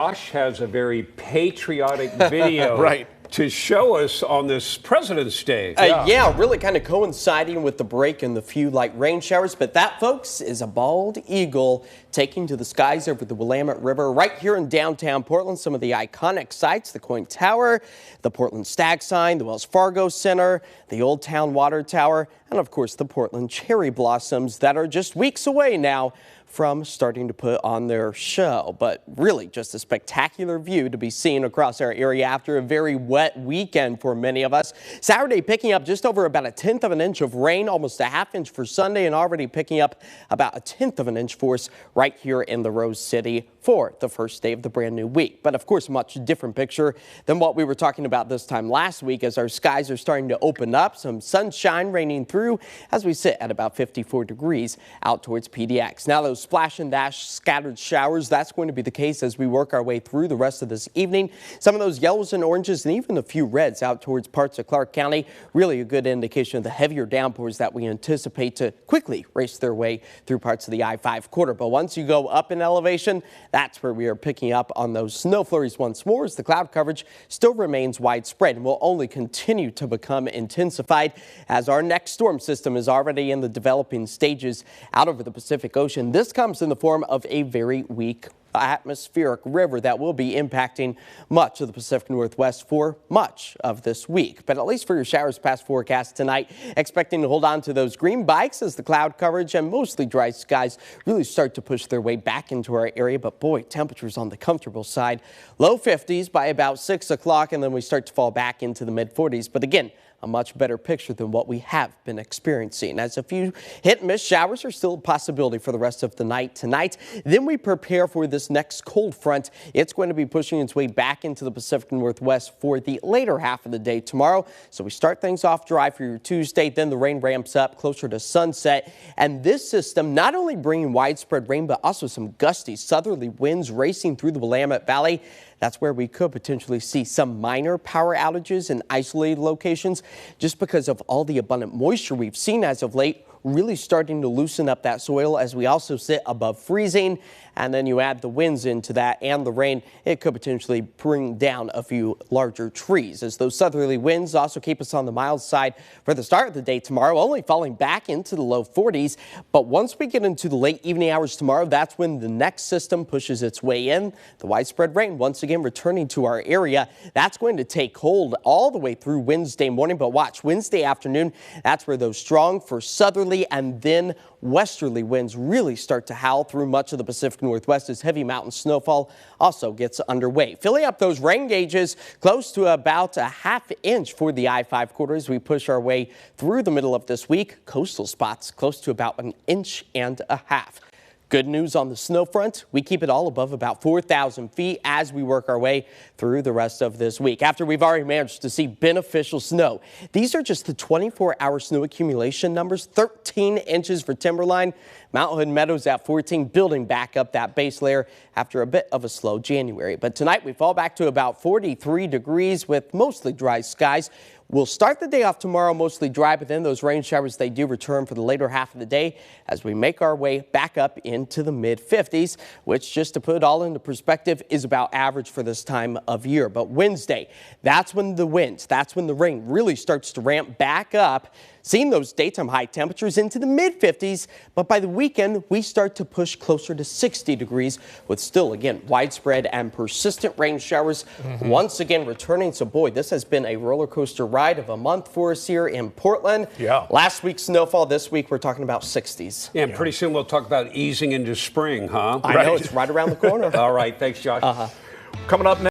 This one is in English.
Josh has a very patriotic video Right. to show us on this President's Day. Yeah, really kind of coinciding with the break in the few light rain showers. But that, folks, is a bald eagle taking to the skies over the Willamette River right here in downtown Portland. Some of the iconic sites, the KOIN Tower, the Portland Stag Sign, the Wells Fargo Center, the Old Town Water Tower, and of course the Portland cherry blossoms that are just weeks away now from starting to put on their show. But really just a spectacular view to be seen across our area after a very wet weekend for many of us. Saturday picking up just over about 1/10 of an inch of rain, almost a ½ inch for Sunday, and already picking up about 1/10 of an inch for us right here in the Rose City for the first day of the brand new week. But of course, a much different picture than what we were talking about this time last week as our skies are starting to open up. Some sunshine raining through as we sit at about 54 degrees out towards PDX. Now those splash and dash scattered showers, that's going to be the case as we work our way through the rest of this evening. Some of those yellows and oranges and even a few reds out towards parts of Clark County. Really a good indication of the heavier downpours that we anticipate to quickly race their way through parts of the I-5 corridor. But once you go up in elevation, that's where we are picking up on those snow flurries once more as the cloud coverage still remains widespread and will only continue to become intensified as our next storm system is already in the developing stages out over the Pacific Ocean. This comes in the form of a very weak atmospheric river that will be impacting much of the Pacific Northwest for much of this week. But at least for your showers past forecast tonight, expecting to hold on to those green bikes as the cloud coverage and mostly dry skies really start to push their way back into our area. But boy, temperatures on the comfortable side, low 50s by about 6 o'clock, and then we start to fall back into the mid 40s. But again, a much better picture than what we have been experiencing, as a few hit and miss showers are still a possibility for the rest of the night tonight. Then we prepare for this next cold front. It's going to be pushing its way back into the Pacific Northwest for the later half of the day tomorrow. So we start things off dry for your Tuesday, then the rain ramps up closer to sunset. And this system not only bringing widespread rain, but also some gusty southerly winds racing through the Willamette Valley. That's where we could potentially see some minor power outages in isolated locations just because of all the abundant moisture we've seen as of late, really starting to loosen up that soil as we also sit above freezing. And then you add the winds into that and the rain, it could potentially bring down a few larger trees as those southerly winds also keep us on the mild side for the start of the day tomorrow, only falling back into the low 40s. But once we get into the late evening hours tomorrow, that's when the next system pushes its way in. The widespread rain once again returning to our area. That's going to take hold all the way through Wednesday morning. But watch Wednesday afternoon, that's where those strong for southerly and then westerly winds really start to howl through much of the Pacific Northwest as heavy mountain snowfall also gets underway. Filling up those rain gauges close to about a ½ inch for the I-5 corridor as we push our way through the middle of this week. Coastal spots close to about 1.5 inches. Good news on the snow front. We keep it all above about 4,000 feet as we work our way through the rest of this week. After we've already managed to see beneficial snow. These are just the 24-hour snow accumulation numbers. 13 inches for Timberline. Mount Hood Meadows at 14, building back up that base layer after a bit of a slow January. But tonight we fall back to about 43 degrees with mostly dry skies. We'll start the day off tomorrow mostly dry, but then those rain showers, they do return for the later half of the day as we make our way back up into the mid 50s, which, just to put it all into perspective, is about average for this time of year. But Wednesday, that's when the winds, that's when the rain really starts to ramp back up, seeing those daytime high temperatures into the mid 50s. But by the weekend, we start to push closer to 60 degrees with still, again, widespread and persistent rain showers once again returning. So boy, this has been a roller coaster ride of a month for us here in Portland. Yeah. Last week's snowfall, this week we're talking about 60s. Yeah, and pretty soon we'll talk about easing into spring, huh? I know, it's right around the corner. All right, thanks, Josh. Coming up next.